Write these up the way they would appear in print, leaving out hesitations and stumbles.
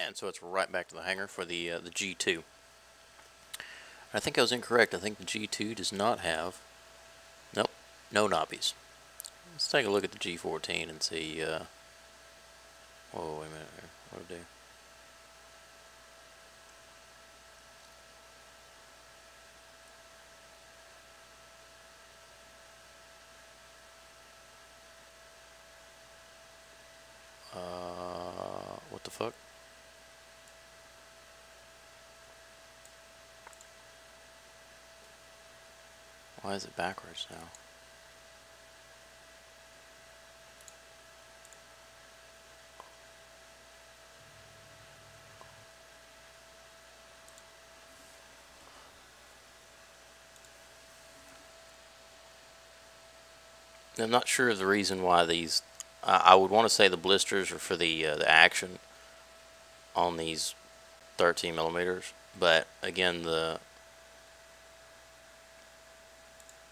And so it's right back to the hanger for the G2. I think I was incorrect. I think the G2 does not have, nope, no knobbies. Let's take a look at the G14 and see, whoa, wait a minute here, what did I do? What the fuck? Why is it backwards now? I'm not sure of the reason why these. I would want to say the blisters are for the action on these 13 millimeters, but again the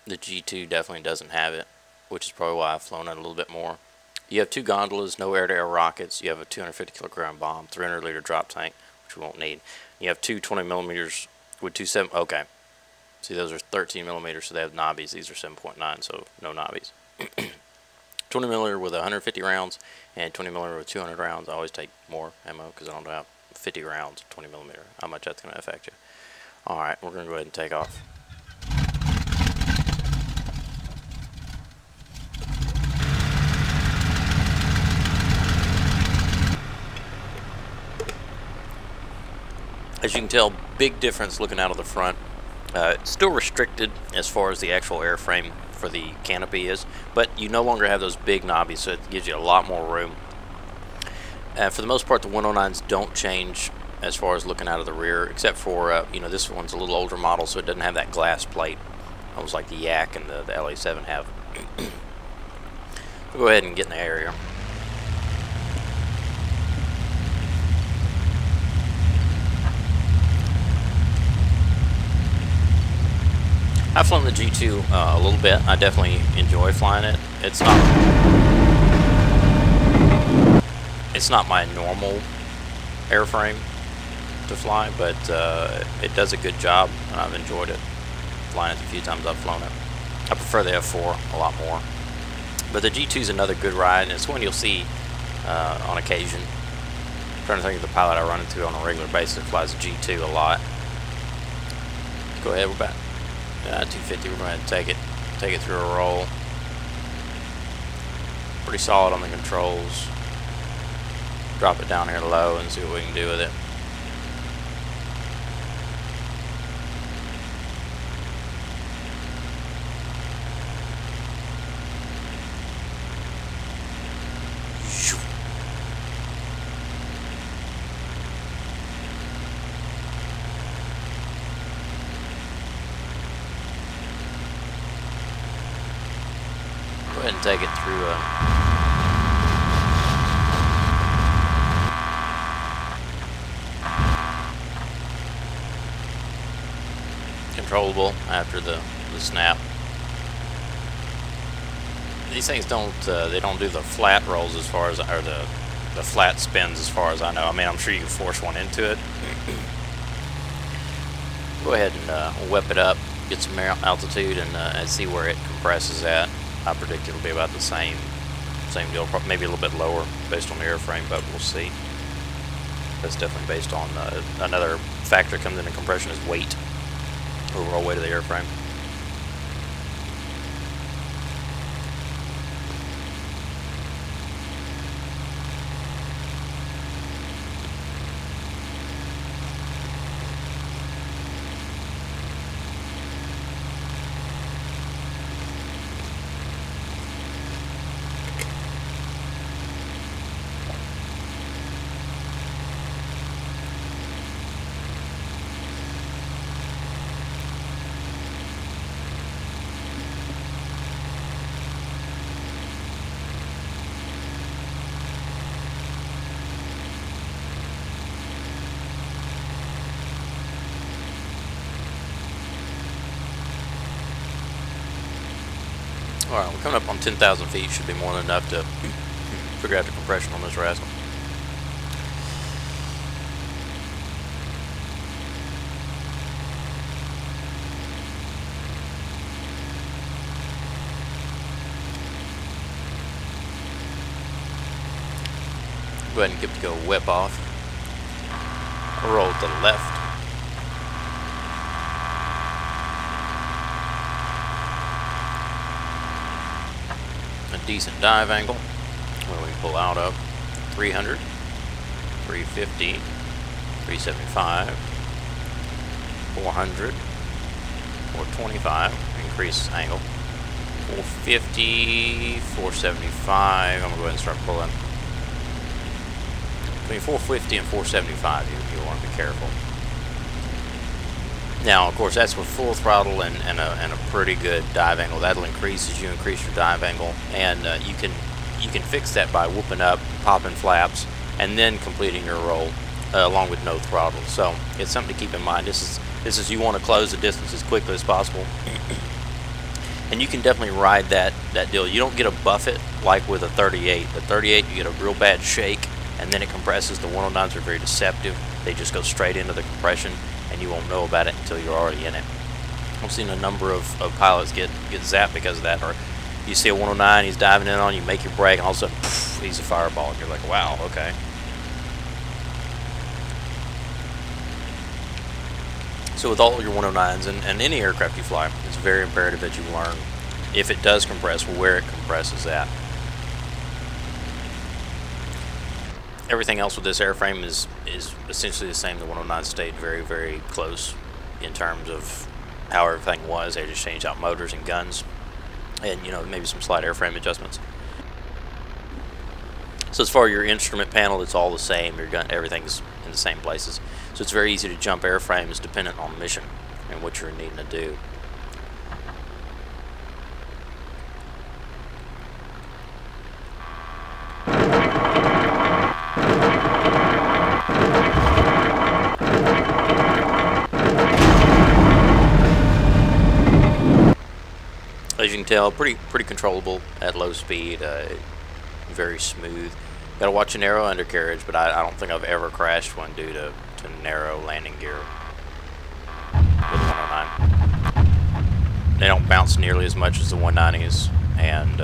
G2 definitely doesn't have it, which is probably why I've flown it a little bit more. You have 2 gondolas, no air-to-air rockets. You have a 250 kilogram bomb, 300 liter drop tank, which we won't need. You have 2 20 millimeters with 2.7. Okay, see those are 13 millimeters, so they have knobbies. These are 7.9, so no knobbies. 20 millimeter with 150 rounds and 20 millimeter with 200 rounds. I always take more ammo because I don't have 50 rounds 20 millimeter. How much that's going to affect you. Alright, we're going to go ahead and take off. As you can tell, big difference looking out of the front. It's still restricted as far as the actual airframe for the canopy is, but you no longer have those big knobbies, so it gives you a lot more room. For the most part, the 109s don't change as far as looking out of the rear, except for you know, this one's a little older model, so it doesn't have that glass plate, almost like the Yak and the LA7 have. We'll go ahead and get in the area. I've flown the G2 a little bit. I definitely enjoy flying it. It's not my normal airframe to fly, but it does a good job, and I've enjoyed it. Flying it the few times I've flown it. I prefer the F4 a lot more. But the G2 is another good ride, and it's one you'll see on occasion. I'm trying to think of the pilot I run into on a regular basis that flies the G2 a lot. Go ahead, we're back. 250, we're going to take it through a roll. Pretty solid on the controls. Drop it down here low and see what we can do with it. Go ahead and take it through controllable after the snap. These things don't they don't do the flat rolls as far as, or the flat spins as far as I know. I mean, I'm sure you can force one into it. Go ahead and whip it up, get some altitude, and see where it compresses at. I predict it'll be about the same deal, maybe a little bit lower based on the airframe, but we'll see. That's definitely based on another factor that comes into compression is weight, overall weight of the airframe. Alright, we're coming up on 10,000 feet. Should be more than enough to figure out the compression on this rascal. go ahead and give it a go whip off. Roll to the left. A decent dive angle when we pull out of 300, 350, 375, 400, 425, increase angle, 450, 475. I'm going to go ahead and start pulling. Between 450 and 475, you want to be careful. Now, of course, that's with full throttle and a pretty good dive angle. That'll increase as you increase your dive angle, and you can fix that by whooping up, popping flaps, and then completing your roll along with no throttle. So it's something to keep in mind. This is you want to close the distance as quickly as possible, and you can definitely ride that deal. You don't get a buffet like with a 38. The 38, you get a real bad shake, and then it compresses. The 109s are very deceptive. They just go straight into the compression, and you won't know about it until you're already in it. I've seen a number of pilots get zapped because of that. Or you see a 109, he's diving in on you, make your brake, and all of a sudden, poof, he's a fireball. And you're like, wow, okay. So with all your 109s and any aircraft you fly, it's very imperative that you learn, if it does compress, where it compresses at. Everything else with this airframe is essentially the same. The 109 stayed very, very close in terms of how everything was. They just changed out motors and guns, and maybe some slight airframe adjustments. So as far as your instrument panel, it's all the same. Your gun, everything's in the same places. So it's very easy to jump airframes dependent on mission and what you're needing to do. As you can tell, pretty controllable at low speed, very smooth. Got to watch a narrow undercarriage, but I don't think I've ever crashed one due to narrow landing gear with the 109. They don't bounce nearly as much as the 190s, and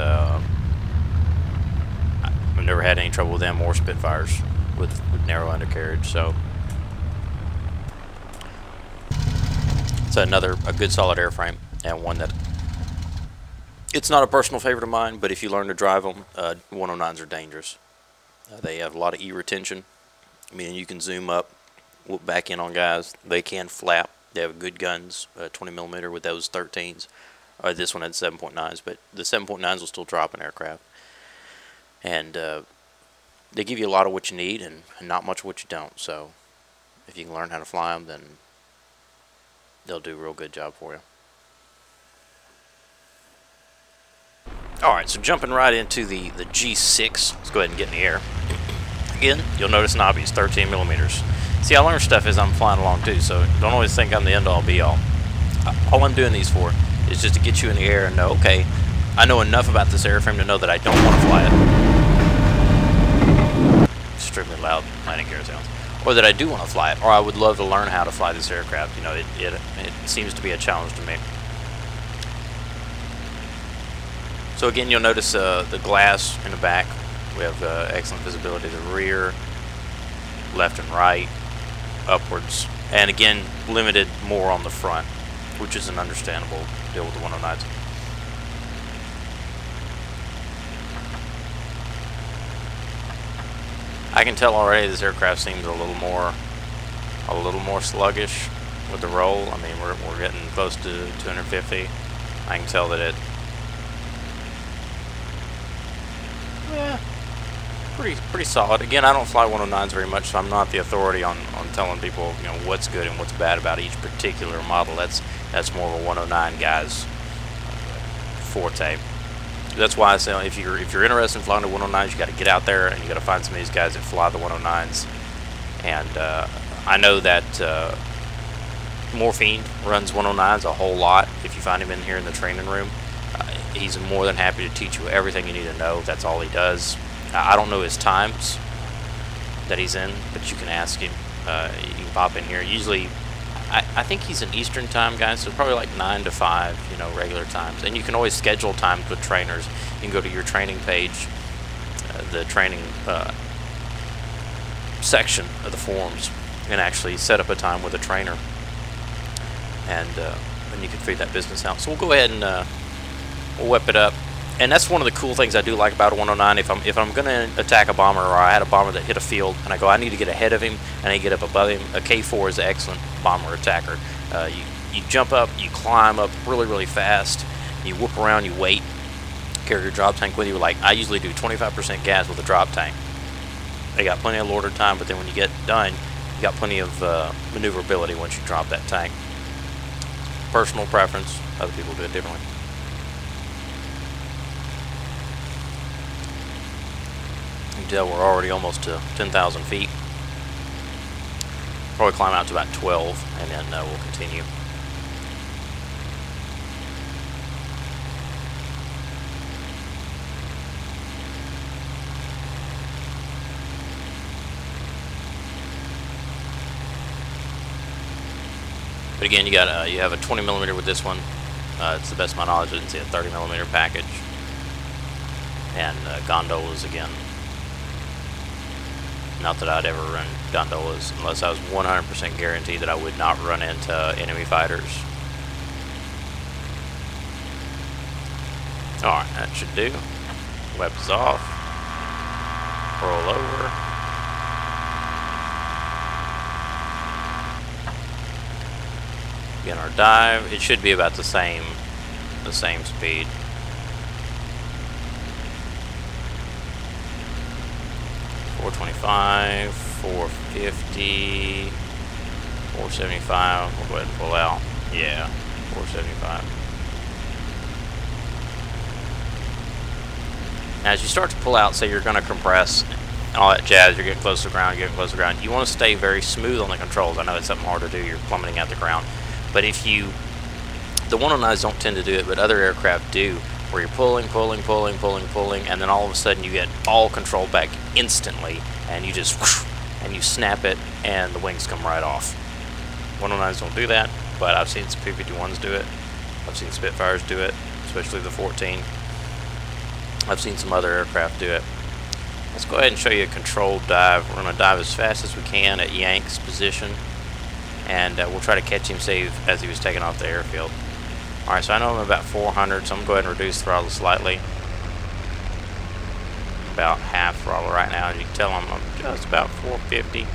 I've never had any trouble with them or Spitfires with narrow undercarriage. So it's a good solid airframe, and one that it's not a personal favorite of mine, but if you learn to drive them, 109s are dangerous. They have a lot of E-retention, meaning you can zoom up, whoop back in on guys. They can flap. They have good guns, 20mm with those 13s. This one had 7.9s, but the 7.9s will still drop an aircraft. And they give you a lot of what you need and not much of what you don't. So if you can learn how to fly them, then they'll do a real good job for you. Alright, so jumping right into the G6, let's go ahead and get in the air. Again, you'll notice knobbies, 13mm. See, I learn stuff as I'm flying along too, so don't always think I'm the end-all be-all. All I'm doing these for is just to get you in the air and know, okay, I know enough about this airframe to know that I don't want to fly it. Extremely loud landing gear sounds. Or that I do want to fly it, or I would love to learn how to fly this aircraft. It seems to be a challenge to me. So again, you'll notice the glass in the back. We have excellent visibility to the rear, left and right, upwards, and again, limited more on the front, which is an understandable deal with the 109s. I can tell already this aircraft seems a little more sluggish with the roll. I mean, we're getting close to 250. I can tell that it. Yeah, pretty solid. Again, I don't fly 109s very much, so I'm not the authority on telling people what's good and what's bad about each particular model. That's more of a 109 guy's forte. That's why I say if you're interested in flying the 109s, you got to get out there and you got to find some of these guys that fly the 109s. And I know that Morphine runs 109s a whole lot. If you find him in here in the training room, he's more than happy to teach you everything you need to know. That's all he does. I don't know his times that he's in, but you can ask him. You can pop in here. Usually, I think he's an Eastern time guy, so probably like 9 to 5, regular times. And you can always schedule times with trainers. You can go to your training page, the training section of the forums and actually set up a time with a trainer, and you can figure that business out. So we'll go ahead and we'll whip it up. And that's one of the cool things I do like about a 109. If I'm going to attack a bomber, or I had a bomber that hit a field, and I go, I need to get ahead of him, and I get up above him, a K4 is an excellent bomber attacker. You jump up, you climb up really, really fast, you whoop around, you wait, carry your drop tank with you. Like, I usually do 25% gas with a drop tank. They got plenty of loader time, but then when you get done, you got plenty of maneuverability once you drop that tank. Personal preference, other people do it differently. You can tell we're already almost to 10,000 feet. Probably climb out to about 12, and then we'll continue. But again, you have a 20mm with this one. It's the best of my knowledge. I didn't see a 30mm package. And gondolas again. Not that I'd ever run gondolas unless I was 100% guaranteed that I would not run into enemy fighters. Alright, that should do. Weapons off. Roll over. Begin our dive. It should be about the same speed. 425, 450, 475. We'll go ahead and pull out. Yeah, 475. As you start to pull out, say you're going to compress, all that jazz, you're getting close to the ground, you're getting close to the ground. You want to stay very smooth on the controls. I know it's something hard to do. You're plummeting at the ground. But if you, the 109s don't tend to do it, but other aircraft do, where you're pulling, and then all of a sudden you get all control back instantly, and you just whoosh, and you snap it, and the wings come right off. 109s don't do that, but I've seen some P-51s do it. I've seen Spitfires do it, especially the 14. I've seen some other aircraft do it. Let's go ahead and show you a controlled dive. We're going to dive as fast as we can at Yank's position, and we'll try to catch him safe as he was taking off the airfield. Alright, so I know I'm about 400, so I'm going to go ahead and reduce throttle slightly. About half throttle right now. As you can tell, I'm just about 450.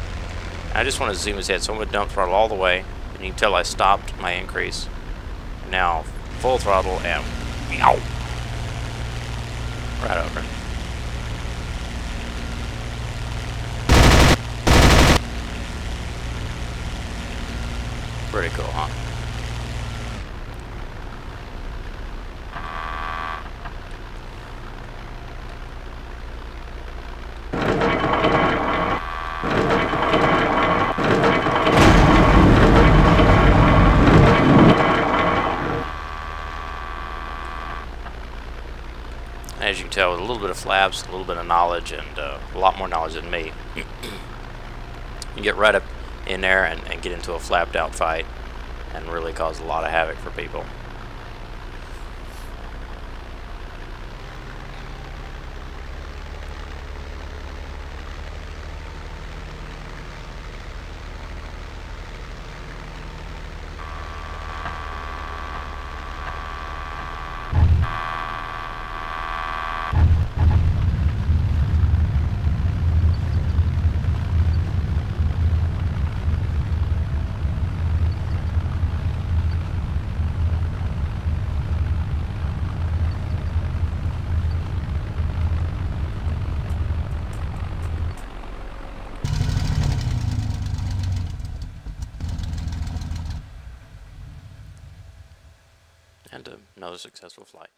I just want to zoom his head, so I'm going to dump throttle all the way, and you can tell I stopped my increase. Now, full throttle, and meow, right over. Pretty cool, huh? As you can tell, with a little bit of flaps, a little bit of knowledge, and a lot more knowledge than me, you get right up in there and get into a flapped out fight and really cause a lot of havoc for people. And another successful flight.